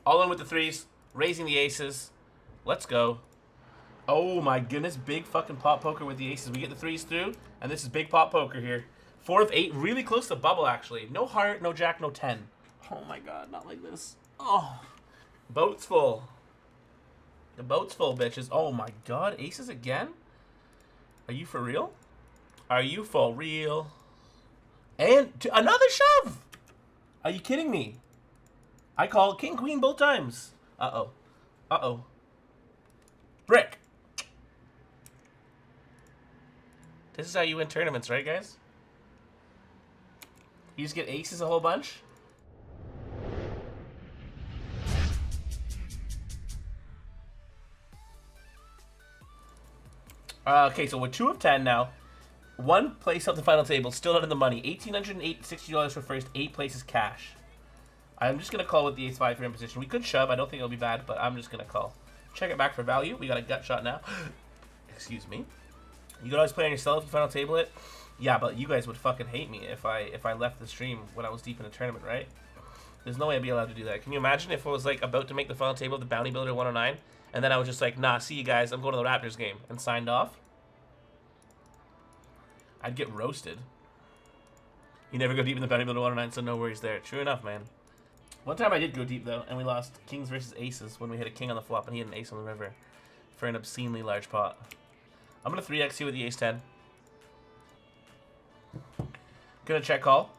All in with the threes. Raising the aces. Let's go. Oh my goodness. Big fucking pot poker with the aces. We get the threes through. And this is big pot poker here. 4 of 8. Really close to bubble, actually. No heart, no jack, no 10. Oh my god. Not like this. Oh. Boat's full. The boat's full, bitches. Oh my god. Aces again? Are you for real? Are you for real? And another shove! Are you kidding me? I call king, queen both times. Uh-oh. Uh-oh. Brick. This is how you win tournaments, right, guys? You just get aces a whole bunch? Okay, so we're 2 of 10 now. 1 place up the final table, still not in the money. $1,860 for first, 8 places cash. I'm just going to call with the ace-5 for in position. We could shove, I don't think it'll be bad, but I'm just going to call. Check it back for value. We got a gut shot now. Excuse me. You could always play on yourself if you final table it. Yeah, but you guys would fucking hate me if I left the stream when I was deep in a tournament, right? There's no way I'd be allowed to do that. Can you imagine if I was like about to make the final table of the Bounty Builder 109, and then I was just like, nah, see you guys, I'm going to the Raptors game, and signed off? I'd get roasted. You never go deep in the Bounty Builder 109, so no worries there. True enough, man. One time I did go deep, though, and we lost kings versus aces when we hit a king on the flop and he had an ace on the river for an obscenely large pot. I'm going to 3x here with the ace-10. Gonna check call.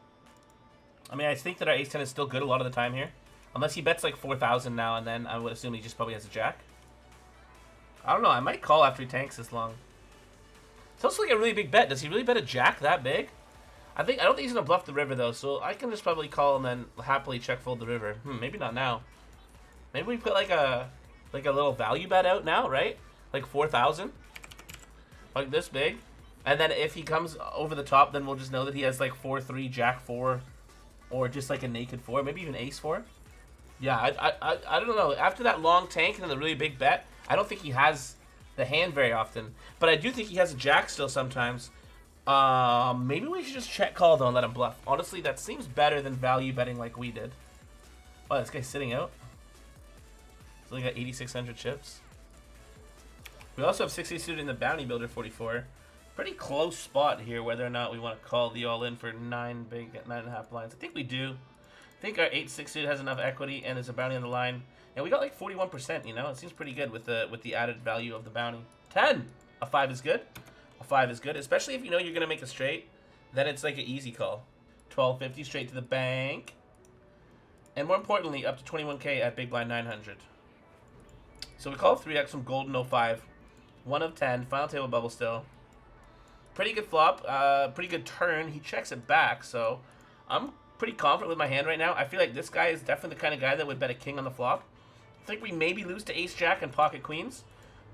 I mean, I think that our ace-10 is still good a lot of the time here. Unless he bets like 4,000 now and then, I would assume he just probably has a jack. I don't know, I might call after he tanks this long. It's also like a really big bet. Does he really bet a jack that big? I don't think he's gonna bluff the river though, so I can just probably call and then happily check fold the river. Maybe not now. Maybe we put like a little value bet out now, right? Like 4,000, like this big, and then if he comes over the top, then we'll just know that he has like 4-3, jack 4, or just like a naked 4, maybe even ace 4. Yeah, I don't know. After that long tank and then the really big bet, I don't think he has the hand very often, but I do think he has a jack still sometimes. Maybe we should just check call though and let him bluff. Honestly, that seems better than value betting like we did. Oh, this guy's sitting out. He's only got 8,600 chips. We also have 60 suited in the Bounty Builder 44. Pretty close spot here whether or not we want to call the all-in for 9 big at 9.5 blinds. I think we do. I think our 8-6 suited has enough equity and there's a bounty on the line. And we got like 41%, you know? It seems pretty good with the added value of the bounty. 10! A 5 is good. A 5 is good, especially if you know you're going to make a straight. Then it's like an easy call. 1250 straight to the bank. And more importantly, up to 21k at big blind 900. So we call 3x from golden 05. 1 of 10. Final table bubble still. Pretty good flop. Pretty good turn. He checks it back, so I'm pretty confident with my hand right now. I feel like this guy is definitely the kind of guy that would bet a king on the flop. I think we maybe lose to ace-jack and pocket queens.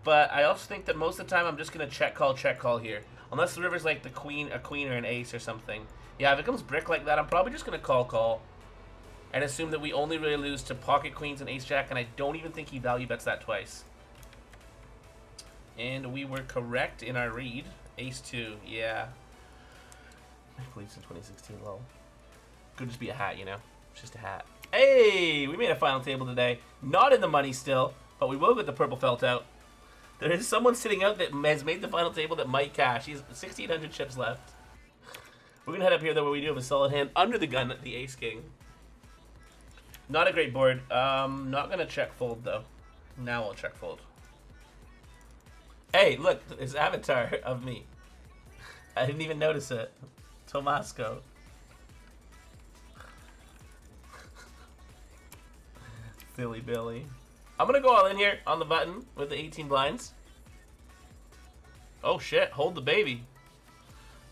But I also think that most of the time I'm just going to check call here. Unless the river's like the queen, a queen or an ace or something. Yeah, if it comes brick like that, I'm probably just going to call. And assume that we only really lose to pocket queens and ace-jack, and I don't even think he value bets that twice. And we were correct in our read. Ace-2, yeah. I believe it's in 2016, lol. Could just be a hat, you know? It's just a hat. Hey! We made a final table today. Not in the money still, but we will get the purple felt out. There is someone sitting out that has made the final table that might cash. He's 1,600 chips left. We're going to head up here, though, where we do have a solid hand under the gun at the ace-king. Not a great board. Not going to check fold, though. Now we'll check fold. Hey, look. It's avatar of me. I didn't even notice it. Tomasco. Silly Billy. I'm going to go all in here on the button with the 18 blinds. Oh, shit. Hold the baby.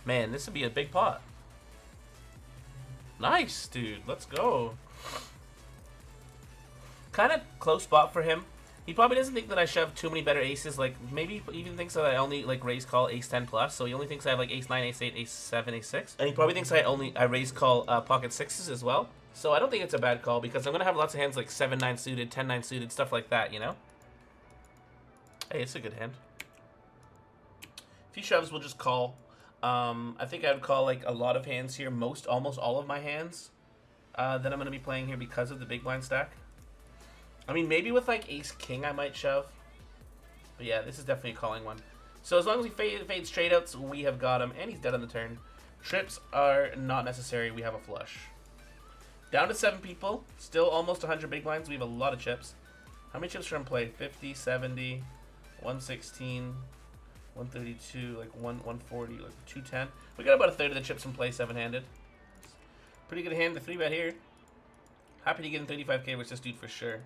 Man, this would be a big pot. Nice, dude. Let's go. Kind of close spot for him. He probably doesn't think that I shove too many better aces. Like, maybe he even thinks that I only, like, raise call ace-10 plus. So he only thinks I have, like, ace-9, ace-8, ace-7, ace-6. And he probably thinks I raise call pocket sixes as well. So I don't think it's a bad call because I'm going to have lots of hands like 7-9 suited, 10-9 suited, stuff like that, you know? Hey, it's a good hand. If he shoves, we'll just call. I think I would call like a lot of hands here, almost all of my hands that I'm going to be playing here because of the big blind stack. I mean, maybe with like ace king I might shove. But yeah, this is definitely a calling one. So as long as we fade straight outs, we have got him, and he's dead on the turn. Trips are not necessary. We have a flush. Down to 7 people. Still almost 100 big blinds. We have a lot of chips. How many chips are in play? 50, 70, 116, 132, like 140, like 210. We got about a third of the chips in play 7-handed. Pretty good hand to 3-bet here. Happy to get in 35k with this dude for sure.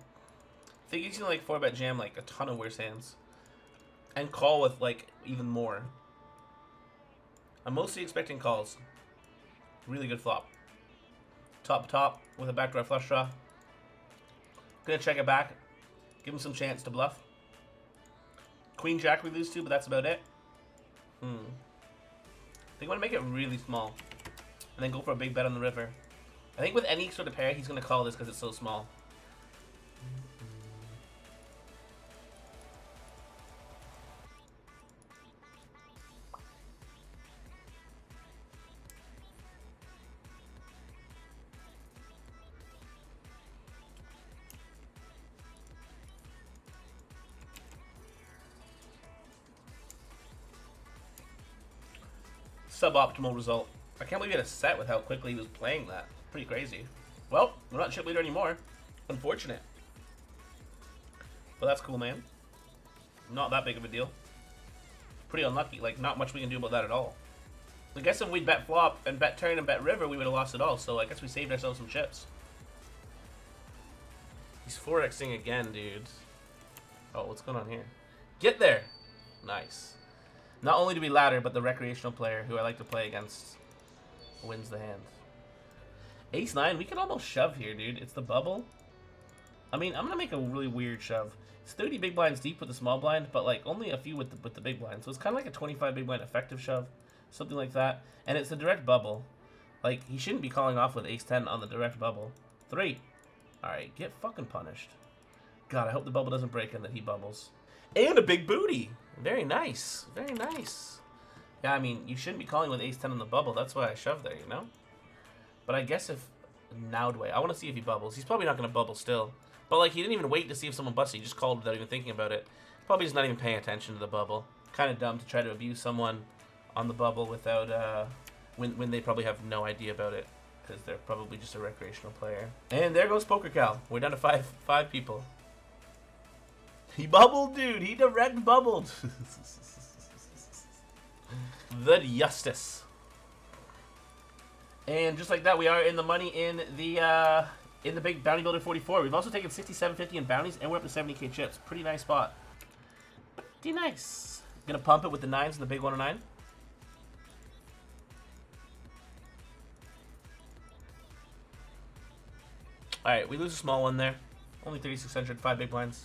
I think he's gonna like 4-bet jam like a ton of worse hands. And call with like even more. I'm mostly expecting calls. Really good flop. Top with a backdoor flush draw. Gonna check it back. Give him some chance to bluff. Queen jack we lose to, but that's about it. I think I'm gonna make it really small. And then go for a big bet on the river. I think with any sort of pair, he's gonna call this because it's so small. Suboptimal result. I can't believe he had a set with how quickly he was playing that. Pretty crazy. Well, we're not chip leader anymore. Unfortunate. But that's cool, man. Not that big of a deal. Pretty unlucky. Like, not much we can do about that at all. I guess if we'd bet flop and bet turn and bet river, we would have lost it all. So I guess we saved ourselves some chips. He's 4xing again, dude. Oh, what's going on here? Get there! Nice. Not only do we ladder, but the recreational player who I like to play against wins the hand. Ace-9, we can almost shove here, dude. It's the bubble. I mean, I'm going to make a really weird shove. It's 30 big blinds deep with the small blind, but like only a few with the big blind. So it's kind of like a 25 big blind effective shove. Something like that. And it's a direct bubble. Like, he shouldn't be calling off with ace-10 on the direct bubble. 3. Alright, get fucking punished. God, I hope the bubble doesn't break and that he bubbles. And a big booty. Very nice. Very nice. Yeah, I mean, you shouldn't be calling with ace-10 on the bubble. That's why I shoved there, you know? But I guess if... Now do I want to see if he bubbles. He's probably not going to bubble still. But, like, he didn't even wait to see if someone busted. He just called without even thinking about it. Probably just not even paying attention to the bubble. Kind of dumb to try to abuse someone on the bubble without... when they probably have no idea about it. Because they're probably just a recreational player. And there goes Poker Cal. We're down to five people. He bubbled, dude. He direct bubbled. The justice. And just like that, we are in the money in the big Bounty Builder 44. We've also taken 67.50 in bounties, and we're up to 70k chips. Pretty nice spot. Pretty nice. Gonna pump it with the 9s and the big 109. Alright, we lose a small one there. Only 3,600, 5 big blinds.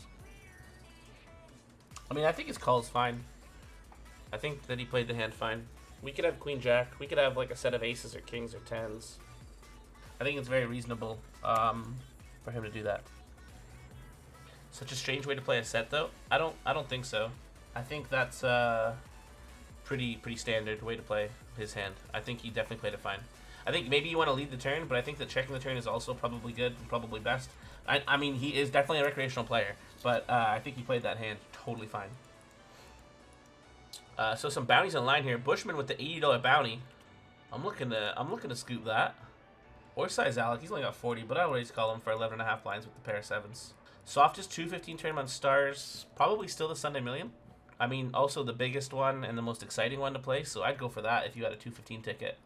I mean, I think his call is fine. I think that he played the hand fine. We could have queen jack. We could have like a set of aces or kings or 10s. I think it's very reasonable for him to do that. Such a strange way to play a set, though. I don't think so. I think that's a pretty standard way to play his hand. I think he definitely played it fine. I think maybe you want to lead the turn, but I think that checking the turn is also probably good and probably best. I mean, he is definitely a recreational player, but I think he played that hand totally fine. So some bounties in line here. Bushman with the $80 bounty. I'm looking to scoop that. Or size Alec. He's only got 40, but I always call him for 11.5 blinds with the pair of 7s. Softest 215 tournament stars. Probably still the Sunday Million. I mean, also the biggest one and the most exciting one to play. So I'd go for that if you had a 215 ticket.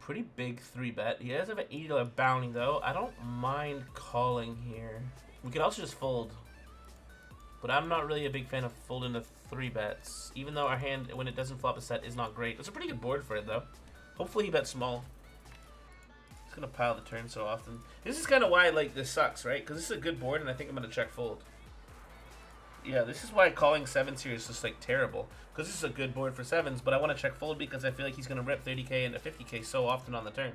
Pretty big 3-bet. He does have an $80 bounty, though. I don't mind calling here. We could also just fold. But I'm not really a big fan of folding the 3-bets. Even though our hand, when it doesn't flop a set, is not great. It's a pretty good board for it, though. Hopefully he bets small. He's going to pile the turn so often. This is kind of why, like, this sucks, right? Because this is a good board, and I think I'm going to check fold. Yeah, this is why calling 7s here is just, like, terrible. Because this is a good board for 7s, but I want to check fold because I feel like he's going to rip 30k into 50k so often on the turn.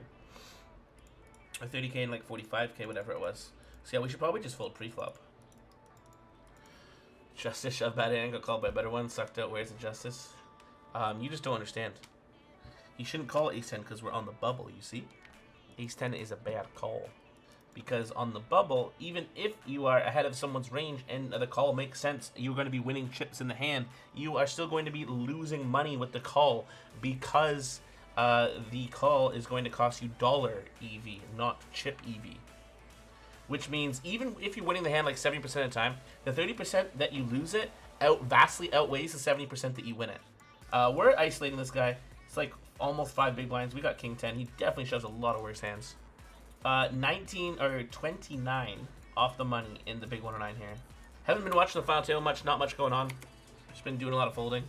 Or 30k and, like, 45k, whatever it was. So, yeah, we should probably just fold pre-flop. Justice, shove bad hand, got called by a better one, sucked out, where's the justice? You just don't understand. He shouldn't call ace-10 because we're on the bubble, you see? Ace-10 is a bad call. because on the bubble, even if you are ahead of someone's range and the call makes sense, you're going to be winning chips in the hand, you are still going to be losing money with the call because the call is going to cost you dollar EV, not chip EV. Which means even if you're winning the hand like 70% of the time, the 30% that you lose it vastly outweighs the 70% that you win it. We're isolating this guy. It's like almost 5 big blinds. We got king 10. He definitely shows a lot of worse hands. 19 or 29 off the money in the big 109 here. Haven't been watching the final table much. Not much going on. Just been doing a lot of folding.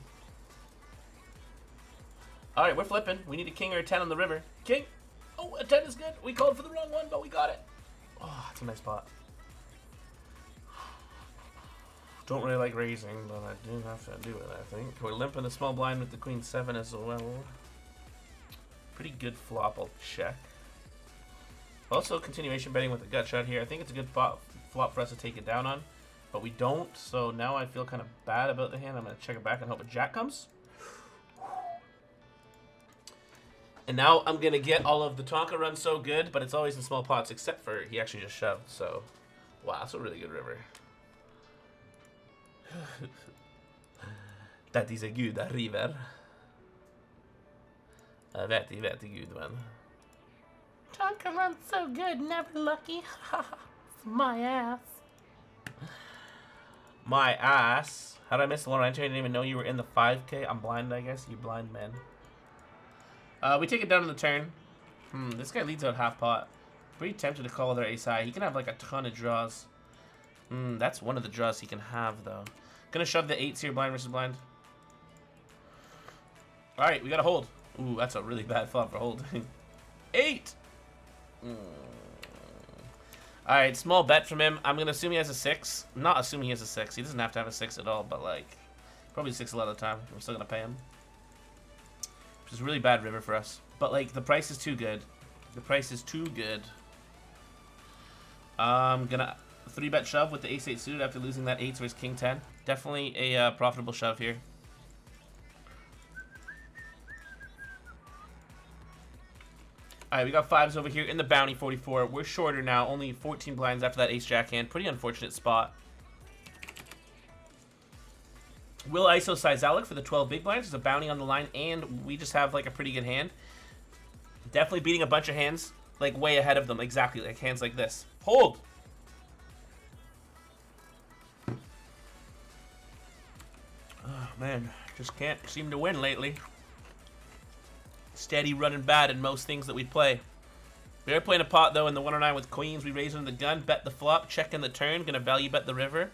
All right, we're flipping. We need a king or a 10 on the river. King. Oh, a 10 is good. We called for the wrong one, but we got it. Oh, that's a nice spot. Don't really like raising, but I do have to do it, I think. We're limping the small blind with the queen 7 as well. Pretty good flop, I'll check. Also, continuation betting with the gut shot here. I think it's a good flop for us to take it down on, but we don't, so now I feel kind of bad about the hand. I'm going to check it back and hope a jack comes. And now I'm going to get all of the Tonka run so good, but it's always in small pots, except for he actually just shoved, so wow, that's a really good river. That is a good river. A very good one. Tonka runs so good, Neverlucky. My ass. My ass. How did I miss the 109? I didn't even know you were in the 5K. I'm blind, I guess. You blind man. We take it down to the turn. This guy leads out half pot. Pretty tempted to call with our ace high. He can have like a ton of draws. That's one of the draws he can have, though. Gonna shove the 8s here, blind versus blind. Alright, we gotta hold. Ooh, that's a really bad flop for holding. 8! Alright, small bet from him. I'm gonna assume he has a 6. I'm not assuming he has a 6. He doesn't have to have a 6 at all, but like, probably 6 a lot of the time. I'm still gonna pay him. Which is a really bad river for us. But like, the price is too good. The price is too good. I'm gonna 3-bet shove with the ace-8 suited after losing that 8 to his king 10. Definitely a profitable shove here. Alright, we got 5s over here in the bounty 44. We're shorter now, only 14 blinds after that ace-jack hand. Pretty unfortunate spot. Will ISO size Alec for the 12 big blinds. There's a bounty on the line, and we just have like a pretty good hand. Definitely beating a bunch of hands, like way ahead of them. Exactly, like hands like this. Hold! Oh, man, just can't seem to win lately. Steady running bad in most things that we play. We are playing a pot, though, in the 109 with queens. We raise under the gun, bet the flop, check in the turn, gonna value bet the river.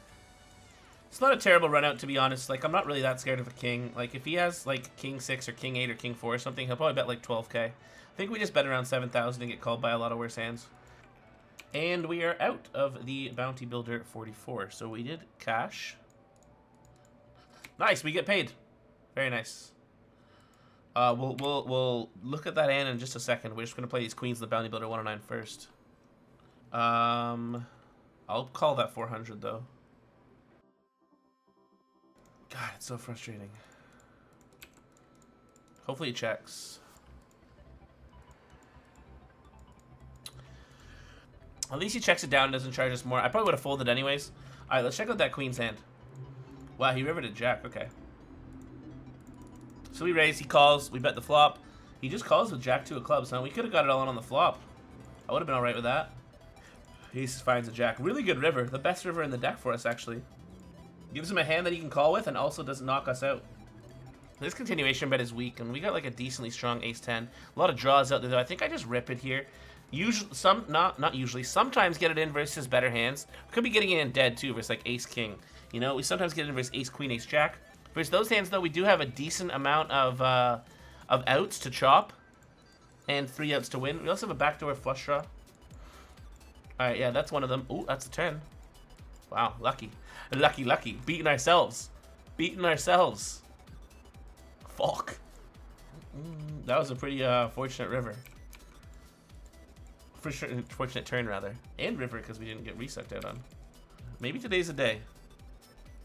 It's not a terrible run out, to be honest. Like, I'm not really that scared of a king. Like, if he has, like, king 6 or king 8 or king 4 or something, he'll probably bet, like, 12k. I think we just bet around 7,000 and get called by a lot of worse hands. And we are out of the Bounty Builder 44. So we did cash. Nice, we get paid. Very nice. We'll look at that hand in just a second. We're just gonna play these queens in the Bounty Builder 109 first. I'll call that 400 though. God, it's so frustrating. Hopefully it checks. At least he checks it down and doesn't charge us more. I probably would have folded anyways. Alright, let's check out that queen's hand. Wow, he riveted jack. Okay. So we raise, he calls, we bet the flop. He just calls with jack 2 of clubs, huh? We could have got it all in on the flop. I would have been alright with that. He finds a jack. Really good river. The best river in the deck for us, actually. Gives him a hand that he can call with and also doesn't knock us out. This continuation bet is weak, and we got like a decently strong ace-10. A lot of draws out there, though. I think I just rip it here. Usually, not usually. Sometimes get it in versus better hands. We could be getting it in dead, too, versus like ace-king. You know, we sometimes get it in versus ace-queen, ace-jack. Versus those hands, though, we do have a decent amount of outs to chop. And 3 outs to win. We also have a backdoor flush draw. Alright, yeah, that's one of them. Ooh, that's a 10. Wow, lucky. Lucky, lucky. Beating ourselves. Beating ourselves. Fuck. That was a pretty fortunate river. Fortunate turn, rather. And river, because we didn't get resucked out on. Maybe today's the day.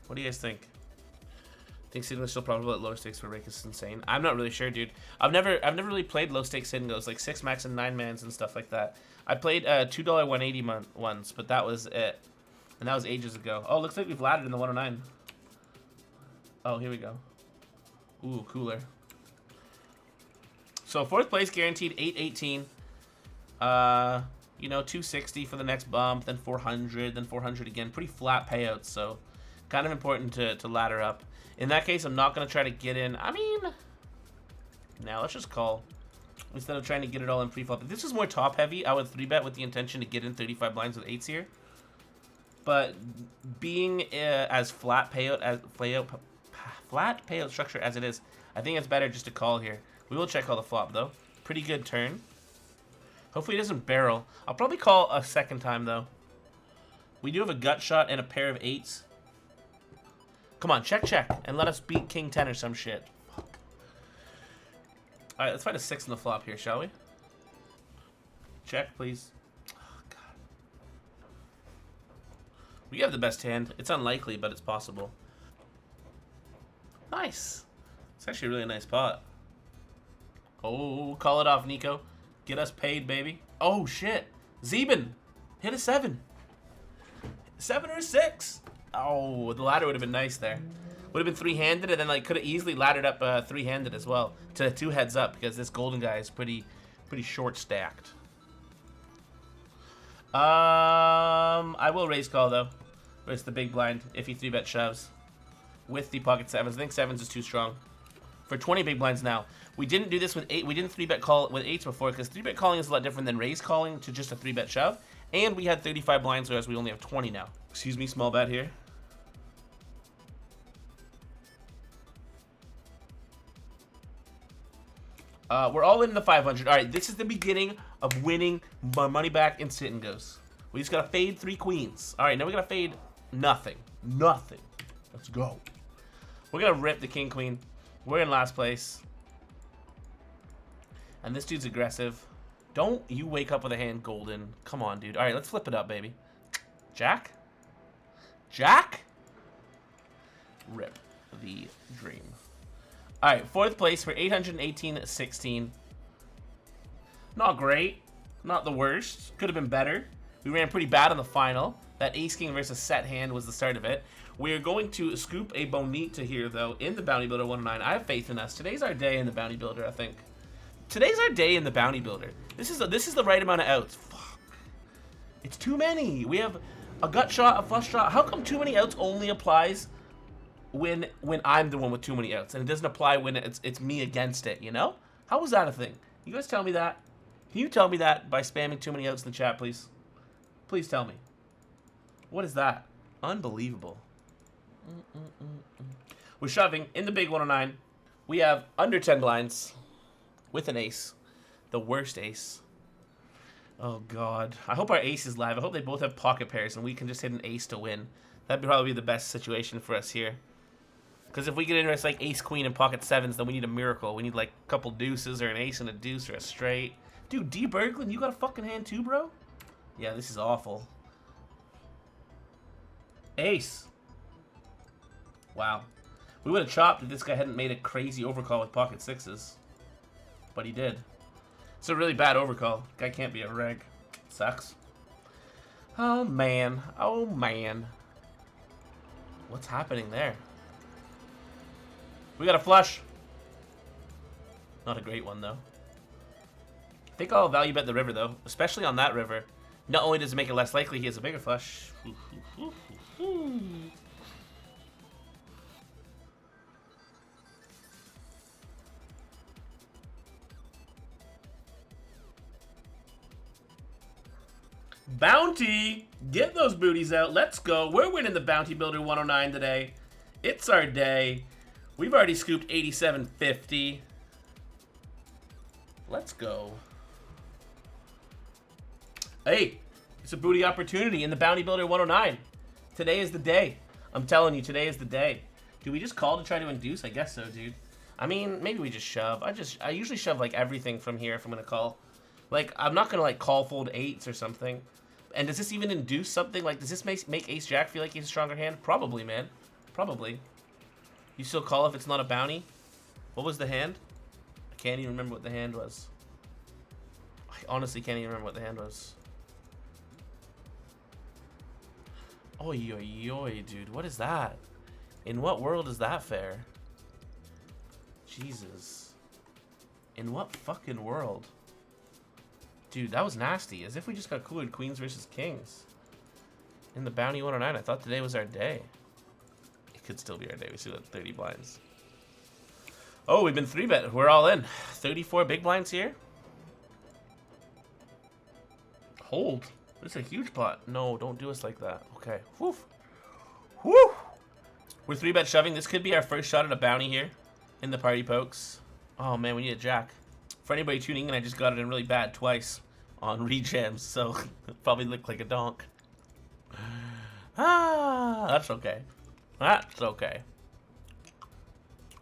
What do you guys think? Think Sitting Goes still profitable at lower stakes for Rake is insane. I'm not really sure, dude. I've never really played low stakes Sitting Goes, like 6 max and 9 mans and stuff like that. I played $2 180 ones, but that was it. And that was ages ago. Oh, looks like we've laddered in the 109. Oh, here we go. Ooh, cooler. So 4th place guaranteed 818. You know, 260 for the next bump, then 400, then 400 again. Pretty flat payouts, so kind of important to ladder up. In that case, I'm not going to try to get in. I mean, now let's just call. Instead of trying to get it all in pre-flop. If this is more top-heavy, I would 3-bet with the intention to get in 35 blinds with 8s here. But being as flat payout structure as it is, I think it's better just to call here. We will check all the flop, though. Pretty good turn. Hopefully he doesn't barrel. I'll probably call a second time, though. We do have a gut shot and a pair of 8s. Come on, check, and let us beat King 10 or some shit. Fuck. All right, let's find a 6 in the flop here, shall we? Check, please. Oh, God. We have the best hand. It's unlikely, but it's possible. Nice. It's actually a really nice pot. Oh, call it off, Nico. Get us paid, baby. Oh, shit. Zeben. Hit a 7. 7 or 6. Oh, the ladder would have been nice there. Would have been 3-handed, and then like could have easily laddered up 3-handed as well to 2 heads up because this golden guy is pretty short stacked. I will raise call though. It's the big blind if he 3-bet shoves with the pocket 7s. I think 7s is too strong for 20 big blinds now. We didn't do this with 8. We didn't 3-bet call with 8s before because 3-bet calling is a lot different than raise calling to just a 3-bet shove. And we had 35 blinds, whereas we only have 20 now. Excuse me, small bet here. We're all in the 500. All right, this is the beginning of winning my money back in Sit and Goes. We just gotta fade 3 queens. All right, now we gotta fade nothing. Nothing. Let's go. We're gonna rip the king queen. We're in last place. And this dude's aggressive. Don't you wake up with a hand golden. Come on, dude. All right, let's flip it up, baby. Jack? Jack? Rip the dream. All right, 4th place for 818.16. Not great. Not the worst. Could have been better. We ran pretty bad on the final. That ace-king versus set hand was the start of it. We're going to scoop a bonita here, though, in the Bounty Builder 109. I have faith in us. Today's our day in the Bounty Builder, I think. Today's our day in the Bounty Builder. This is the right amount of outs. Fuck. It's too many. We have a gut shot, a flush shot. How come too many outs only applies when I'm the one with too many outs, and it doesn't apply when it's me against it, you know? How is that a thing? You guys tell me that. Can you tell me that by spamming too many outs in the chat, please? Please tell me. What is that? Unbelievable. We're shoving in the big 109. We have under 10 blinds with an ace. The worst ace. Oh, God. I hope our ace is live. I hope they both have pocket pairs and we can just hit an ace to win. That'd probably be the best situation for us here. Because if we get into like ace, queen, and pocket 7s, then we need a miracle. We need like a couple deuces or an ace and a deuce or a straight. Dude, D. Berglund, you got a fucking hand too, bro? Yeah, this is awful. Ace. Wow. We would have chopped if this guy hadn't made a crazy overcall with pocket 6s. But he did. It's a really bad overcall. Guy can't be a reg. Sucks. Oh, man. Oh, man. What's happening there? We got a flush. Not a great one, though. I think I'll value bet the river, though. Especially on that river. Not only does it make it less likely he has a bigger flush. Bounty! Get those booties out. Let's go. We're winning the Bounty Builder 109 today. It's our day. We've already scooped 87.50. Let's go. Hey, it's a booty opportunity in the Bounty Builder 109. Today is the day. I'm telling you, today is the day. Do we just call to try to induce? I guess so, dude. I mean, maybe we just shove. I usually shove like everything from here if I'm gonna call. Like, I'm not gonna like call fold 8s or something. And does this even induce something? Like, does this make Ace Jack feel like he's a stronger hand? Probably, man. Probably. You still call if it's not a bounty? What was the hand? I can't even remember what the hand was. I honestly can't even remember what the hand was. Oi, oi, oi, dude. What is that? In what world is that fair? Jesus. In what fucking world? Dude, that was nasty. As if we just got coolered queens versus kings. In the bounty 109, I thought today was our day. It could still be our day. We still got 30 blinds. Oh, we've been 3-bet. We're all in. 34 big blinds here. Hold. There's a huge pot. No, don't do us like that. Okay. Woof. Woo! We're 3-bet shoving. This could be our first shot at a bounty here in the party pokes. Oh, man, we need a jack. For anybody tuning in, I just got it in really bad twice on rejams, so it probably looked like a donk. Ah, that's okay. That's okay.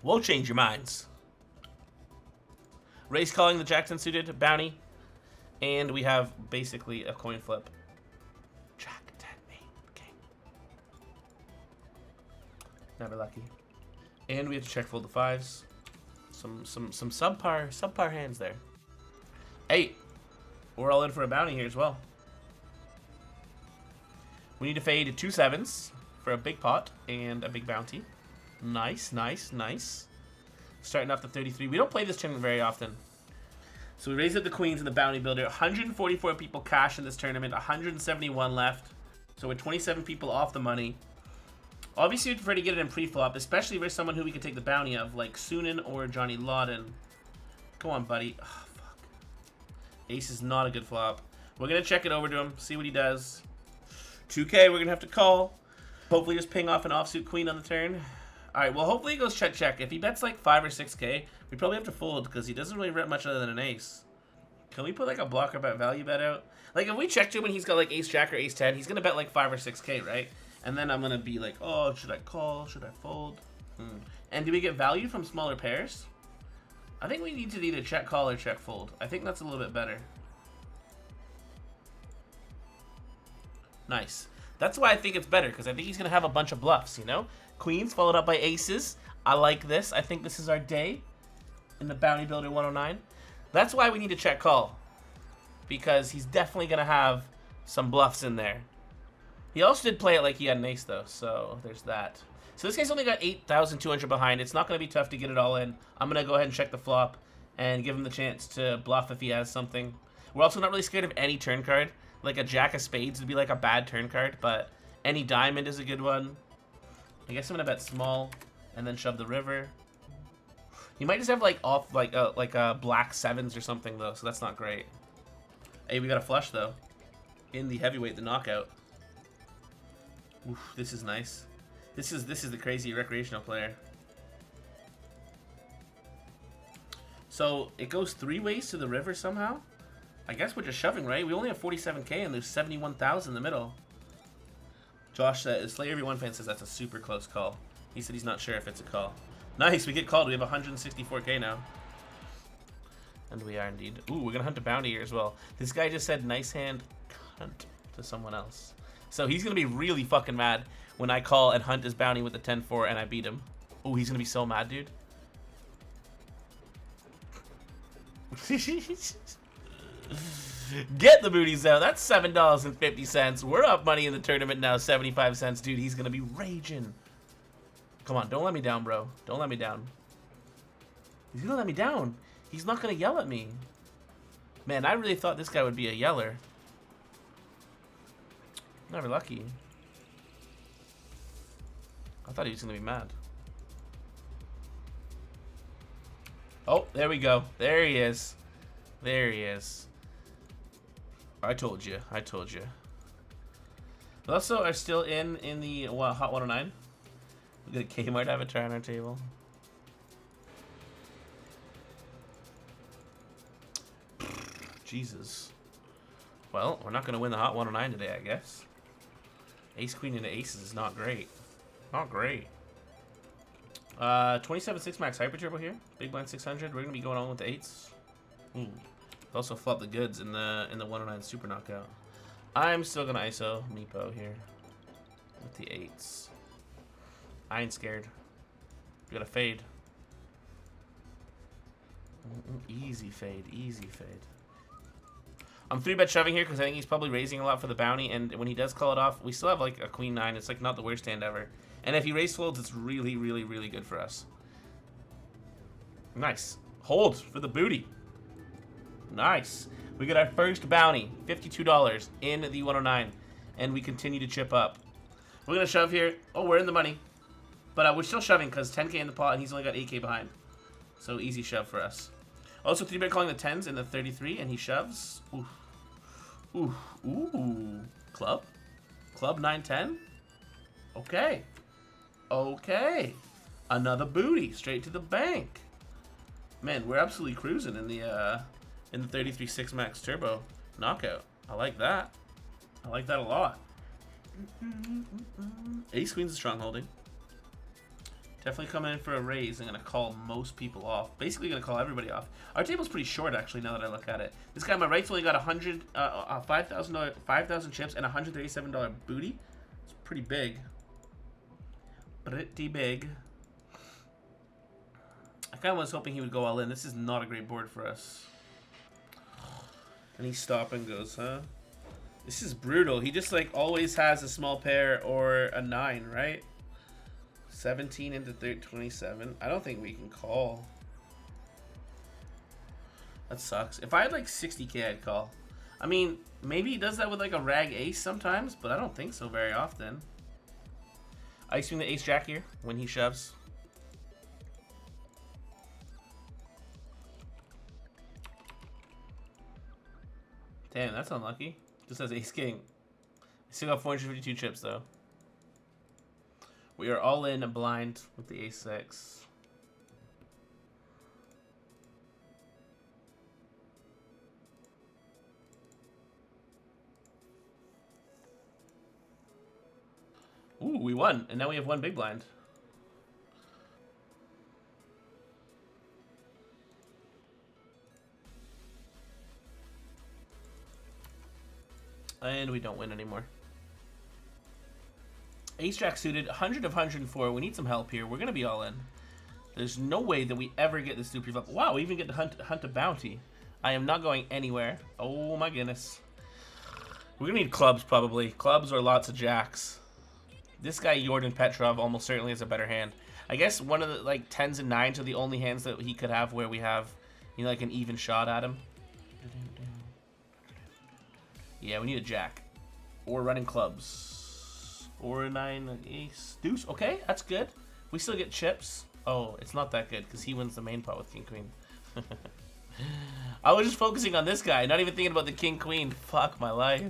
We'll change your minds. Race calling the Jackson suited bounty. And we have basically a coin flip. Jack, 10, 8, king. Never lucky. And we have to check fold the fives. Some subpar hands there. 8. We're all in for a bounty here as well. We need to fade 2 sevens for a big pot and a big bounty. Nice, nice, nice. Starting off the 33. We don't play this tournament very often. So we raise up the queens in the bounty builder. 144 people cash in this tournament. 171 left. So we're 27 people off the money. Obviously, we'd prefer to get it in pre-flop, especially if there's someone who we could take the bounty of, like Sunan or Johnny Lawden. Go on, buddy. Oh, fuck. Ace is not a good flop. We're going to check it over to him, see what he does. 2K, we're going to have to call. Hopefully just ping off an offsuit queen on the turn. Alright, well, hopefully he goes check. If he bets like 5 or 6K, we probably have to fold because he doesn't really rep much other than an ace. Can we put like a blocker bet value bet out? Like, if we check to him and he's got like ace jack or ace 10, he's going to bet like 5 or 6K, right? And then I'm going to be like, oh, should I call? Should I fold? And do we get value from smaller pairs? I think we need to either check call or check fold. I think that's a little bit better. Nice. That's why I think it's better, because I think he's going to have a bunch of bluffs, you know? Queens followed up by aces. I like this. I think this is our day in the Bounty Builder 109. That's why we need to check call, because he's definitely going to have some bluffs in there. He also did play it like he had an ace, though, so there's that. So this guy's only got 8,200 behind. It's not going to be tough to get it all in. I'm going to go ahead and check the flop and give him the chance to bluff if he has something. We're also not really scared of any turn card. Like a jack of spades would be like a bad turn card, but any diamond is a good one. I guess I'm going to bet small and then shove the river. He might just have like off like a black sevens or something, though, so that's not great. Hey, we got a flush, though, in the heavyweight, the knockout. Oof, this is nice. This is the crazy recreational player. So it goes 3 ways to the river somehow. I guess we're just shoving, right? We only have 47K and there's 71,000 in the middle. Josh says, Slayer Every One fan says that's a super close call. He said he's not sure if it's a call. Nice, we get called. We have 164K now. And we are indeed. Ooh, we're gonna hunt a bounty here as well. This guy just said nice hand hunt to someone else. So he's going to be really fucking mad when I call and hunt his bounty with the 10-4 and I beat him. Oh, he's going to be so mad, dude. Get the booties out. That's $7.50. We're up money in the tournament now, 75 cents. Dude, he's going to be raging. Come on, don't let me down, bro. Don't let me down. He's going to let me down. He's not going to yell at me. Man, I really thought this guy would be a yeller. Never lucky. I thought he was going to be mad. Oh, there we go. There he is. There he is. I told you. I told you. We also are still in the Hot 109. We got a Kmart avatar on our table. Jesus. Well, we're not going to win the Hot 109 today, I guess. Ace Queen into aces is not great. Not great. 27-6 max hyper turbo here. Big blind 600. We're gonna be going on with the 8s. Ooh. Also flop the goods in the 109 super knockout. I'm still gonna ISO Meepo here with the 8s. I ain't scared. We got a fade. Easy fade, easy fade. I'm 3-bet shoving here because I think he's probably raising a lot for the bounty, and when he does call it off, we still have like a queen 9. It's like not the worst hand ever. And if he raise folds, it's really, really, really good for us. Nice. Hold for the booty. Nice. We get our first bounty, $52 in the 109, and we continue to chip up. We're going to shove here. Oh, we're in the money. But we're still shoving because 10K in the pot, and he's only got 8K behind. So easy shove for us. Also, 3-bet calling the 10s in the 33, and he shoves. Ooh. Ooh. Ooh. Club? Club 9-10? Okay. Okay. Another booty. Straight to the bank. Man, we're absolutely cruising in the 33 6 max turbo knockout. I like that. I like that a lot. Ace Queen's a strong holding. Definitely coming in for a raise. I'm going to call most people off. Basically going to call everybody off. Our table's pretty short, actually, now that I look at it. This guy on my right's only got 5,000 chips and $137 booty. It's pretty big. Pretty big. I kind of was hoping he would go all in. This is not a great board for us. And he stop and goes, huh? This is brutal. He just, like, always has a small pair or a 9, right? 17 into 27. I don't think we can call. That sucks. If I had like 60K, I'd call. I mean, maybe he does that with like a rag ace sometimes, but I don't think so very often. I swing the ace jack here when he shoves. Damn, that's unlucky. Just has ace king. I still got 452 chips though. We are all in a blind with the ace 6. Ooh, we won, and now we have one big blind. And we don't win anymore. Ace jack suited, 100 of 104. We need some help here. We're going to be all in. There's no way that we ever get this through pre-flop. Wow, we even get to hunt a bounty. I am not going anywhere. Oh my goodness. We're going to need clubs probably. Clubs or lots of jacks. This guy, Jordan Petrov, almost certainly has a better hand. I guess one of the like 10s and 9s are the only hands that he could have where we have, you know, like an even shot at him. Yeah, we need a jack. Or running clubs. Or a 9, ace, deuce. Okay, that's good. We still get chips. Oh, it's not that good because he wins the main pot with king queen. I was just focusing on this guy, not even thinking about the king queen. Fuck my life.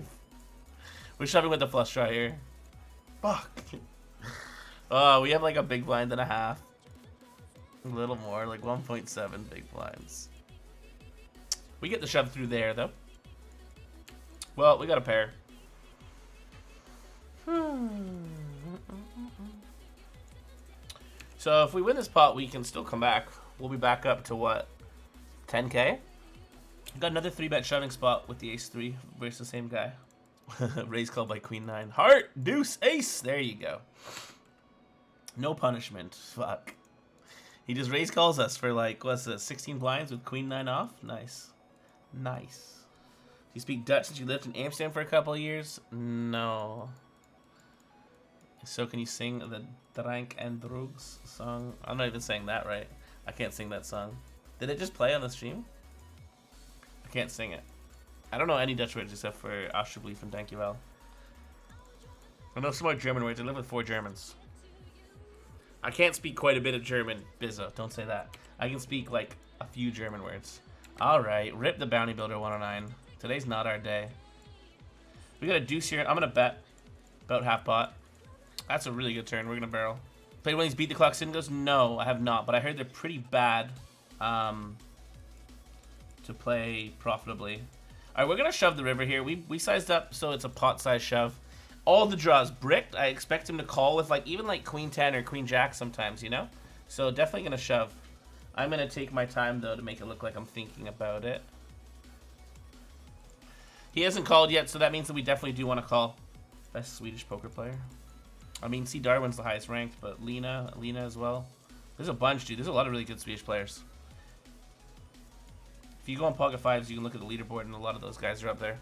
We're shoving with the flush draw here. Fuck. Oh, we have like a big blind and a half. A little more, like 1.7 big blinds. We get the shove through there though. Well, we got a pair. So if we win this pot, we can still come back. We'll be back up to what? 10K? Got another 3-bet shoving spot with the ace 3 versus the same guy. Raise call by queen 9. Heart, deuce, ace. There you go. No punishment. Fuck. He just raise calls us for like, what's it, 16 blinds with queen 9 off? Nice. Nice. Do you speak Dutch since you lived in Amsterdam for a couple of years? No. So can you sing the Drank and Drugs song? I'm not even saying that right. I can't sing that song. Did it just play on the stream? I can't sing it. I don't know any Dutch words except for Alsjeblieft and Dankjewel. I know some more German words. I live with 4 Germans. I can't speak quite a bit of German. Bizzo, don't say that. I can speak like a few German words. Alright, rip the Bounty Builder 109. Today's not our day. We got a deuce here. I'm going to bet about half pot. That's a really good turn. We're going to barrel. Played one of these beat the clock sin goes? No, I have not. But I heard they're pretty bad to play profitably. All right, we're going to shove the river here. We sized up so it's a pot-sized shove. All the draws bricked. I expect him to call with like even like queen 10 or queen jack sometimes, you know? So definitely going to shove. I'm going to take my time, though, to make it look like I'm thinking about it. He hasn't called yet, so that means that we definitely do want to call. Best Swedish poker player. I mean, see, Darwin's the highest ranked, but Lena as well. There's a bunch, dude. There's a lot of really good Swedish players. If you go on Pocket Fives, you can look at the leaderboard, and a lot of those guys are up there.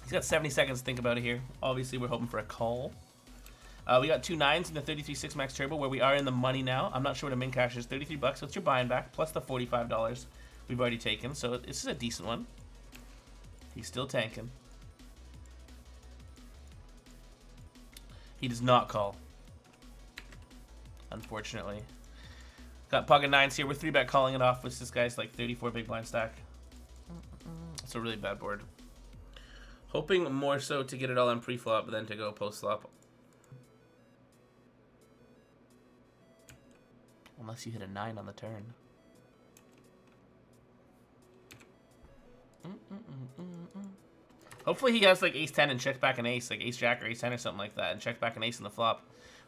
He's got 70 seconds to think about it here. Obviously, we're hoping for a call. We got 2 9s in the 33.6 max turbo, where we are in the money now. I'm not sure what a min cash is. 33 bucks. What's your buying back? Plus the $45 we've already taken. So this is a decent one. He's still tanking. He does not call. Unfortunately. Got pocket 9s here. We're 3-bet calling it off with this guy's like 34 big blind stack. It's a really bad board. Hoping more so to get it all on pre-flop than to go post-flop. Unless you hit a 9 on the turn. Hopefully he has like ace-10 and check back an ace, like ace-jack or ace-10 or something like that, and check back an ace in the flop.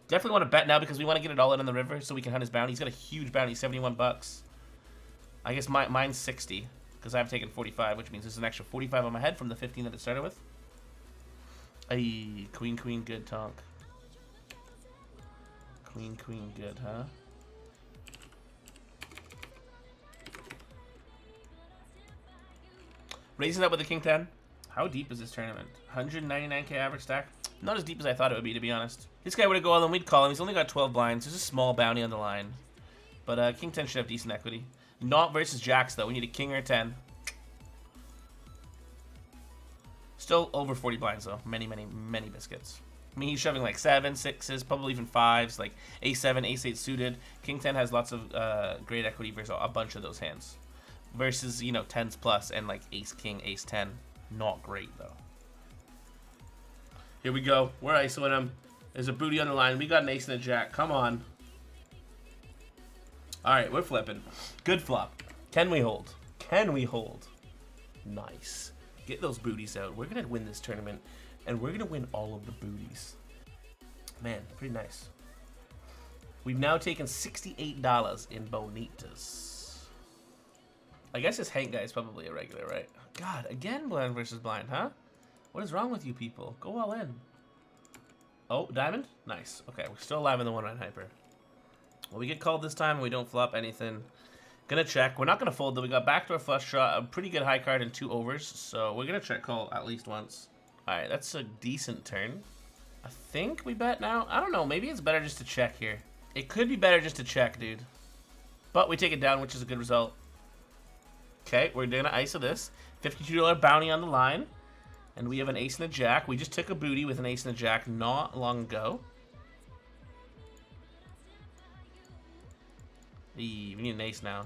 Definitely want to bet now because we want to get it all in on the river so we can hunt his bounty. He's got a huge bounty, 71 bucks. I guess mine's 60 because I've taken 45, which means there's an extra 45 on my head from the 15 that it started with. Ay, queen, queen, good tonk. Queen, queen, good, huh? Raising up with the king 10. How deep is this tournament? 199k average stack. Not as deep as I thought it would be, to be honest. This guy would have gone, then we'd call him. He's only got 12 blinds. There's a small bounty on the line. But king 10 should have decent equity. Not versus jacks, though. We need a king or a 10. Still over 40 blinds, though. Many, many, many biscuits. I mean, he's shoving like 7s, 6s, probably even 5s, like ace-7, ace-8 suited. King 10 has lots of great equity versus a bunch of those hands. Versus, you know, 10s plus and like ace-king, ace-10. Not great, though. Here we go. We're ISOing him. There's a booty on the line. We got an ace and a jack. Come on. Alright, we're flipping. Good flop. Can we hold? Can we hold? Nice. Get those booties out. We're going to win this tournament, and we're going to win all of the booties. Man, pretty nice. We've now taken $68 in bonitas. I guess this Hank guy is probably a regular, right? God, again blind versus blind, huh? What is wrong with you people? Go all in. Oh, diamond? Nice. Okay, we're still alive in the 1-9 hyper. Well, we get called this time and we don't flop anything. Gonna check. We're not gonna fold though. We got backdoor flush draw, a pretty good high card and 2 overs. So we're gonna check call at least once. Alright, that's a decent turn. I think we bet now. I don't know. Maybe it's better just to check here. It could be better just to check, dude. But we take it down, which is a good result. Okay, we're gonna ISO this. $52 bounty on the line. And we have an ace and a jack. We just took a booty with an ace and a jack not long ago. We need an ace now.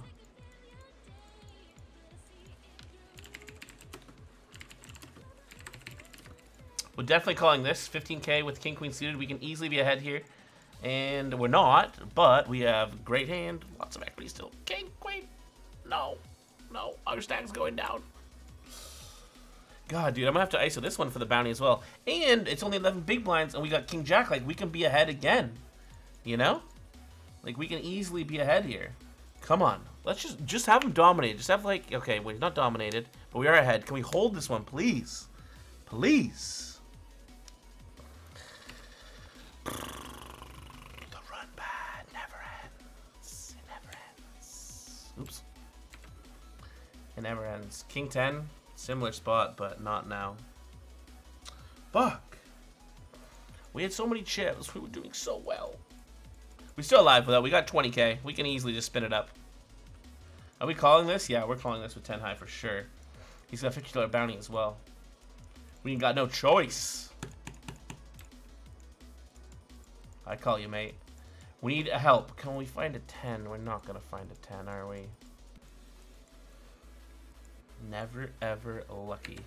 We're definitely calling this. 15k with king queen suited. We can easily be ahead here. And we're not, but we have great hand. Lots of equity still. King, queen. No. No. Our stack's going down. God, dude, I'm gonna have to ISO this one for the bounty as well. And it's only 11 big blinds, and we got king jack. Like, we can be ahead again. You know? Like, we can easily be ahead here. Come on. Let's just have him dominate. Just have, like, okay, we're not dominated, but we are ahead. Can we hold this one, please? Please. The run bad never ends. It never ends. Oops. It never ends. King 10. Similar spot, but not now. Fuck. We had so many chips. We were doing so well. We're still alive with that. We got 20k. We can easily just spin it up. Are we calling this? Yeah, we're calling this with 10 high for sure. He's got $50 bounty as well. We ain't got no choice. I call you, mate. We need help. Can we find a 10? We're not going to find a 10, are we? Never, ever lucky.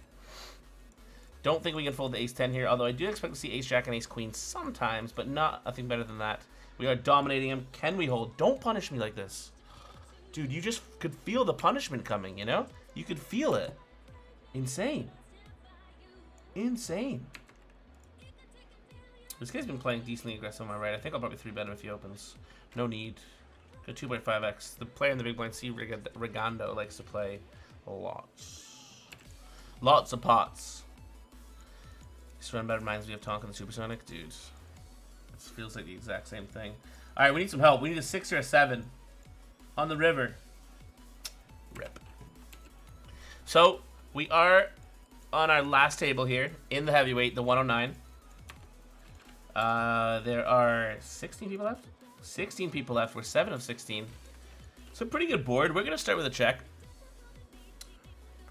Don't think we can fold the ace-10 here, although I do expect to see ace-jack and ace-queen sometimes, but nothing better than that. We are dominating him. Can we hold? Don't punish me like this. Dude, you just could feel the punishment coming, you know? You could feel it. Insane. Insane. This guy's been playing decently aggressive on my right. I think I'll probably 3-bet him if he opens. No need. Go 2.5x. The player in the big blind C, Regando, likes to play lots of pots. This run better reminds me of Tonka and the Supersonic. Dude, it feels like the exact same thing. Alright, we need some help. We need a 6 or a 7. on the river. Rip. So, we are on our last table here in the heavyweight, the 109. There are 16 people left? 16 people left. We're 7 of 16. It's a pretty good board. We're going to start with a check.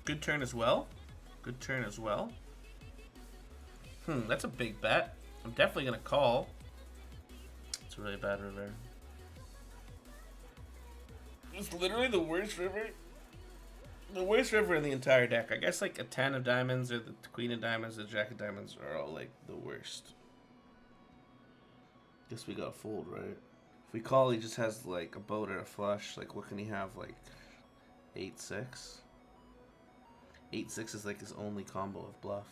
Good turn as well. Good turn as well. That's a big bet. I'm definitely going to call. It's a really bad river. It's literally the worst river. The worst river in the entire deck. I guess like a 10 of diamonds or the queen of diamonds, the jack of diamonds are all like the worst. Guess we got fold, right? If we call, he just has like a boat or a flush. Like what can he have? Like 8-6? 8-6 is like his only combo of bluff.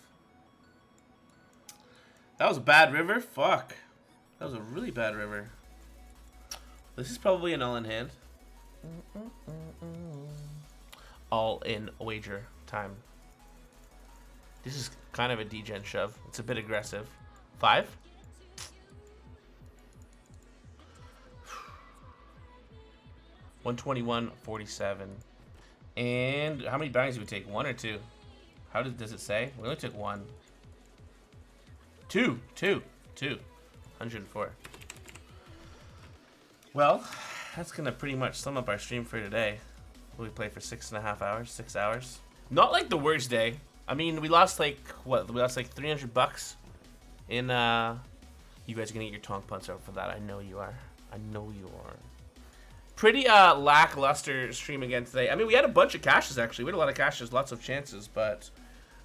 That was a bad river? Fuck. That was a really bad river. This is probably an all-in hand. All-in wager time. This is kind of a degen shove. It's a bit aggressive. 5? $121.47. And how many bounties do we take? 1 or 2? How does it say? We only took 1. 2. 104. Well, that's gonna pretty much sum up our stream for today. We played for 6.5 hours, 6 hours. Not like the worst day. I mean, we lost like what? We lost like $300 in. You guys are gonna get your tonk punts out for that. I know you are. I know you are. Pretty lackluster stream again today. I mean, we had a bunch of cashes actually. We had a lot of cashes, lots of chances, but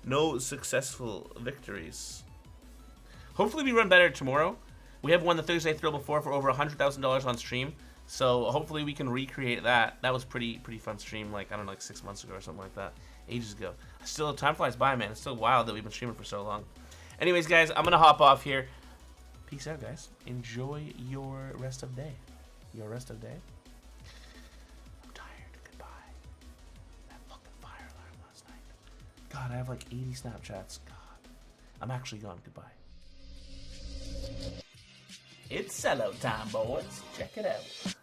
no successful victories. Hopefully we run better tomorrow. We have won the Thursday Thrill before for over $100,000 on stream. So hopefully we can recreate that. That was pretty fun stream, like, I don't know, like 6 months ago or something like that. Ages ago. Still, time flies by, man. It's still wild that we've been streaming for so long. Anyways, guys, I'm going to hop off here. Peace out, guys. Enjoy your rest of day. Your rest of day. I'm tired. Goodbye. That fucking fire alarm last night. God, I have like 80 Snapchats. God. I'm actually gone. Goodbye. It's sellout time, boys. Check it out.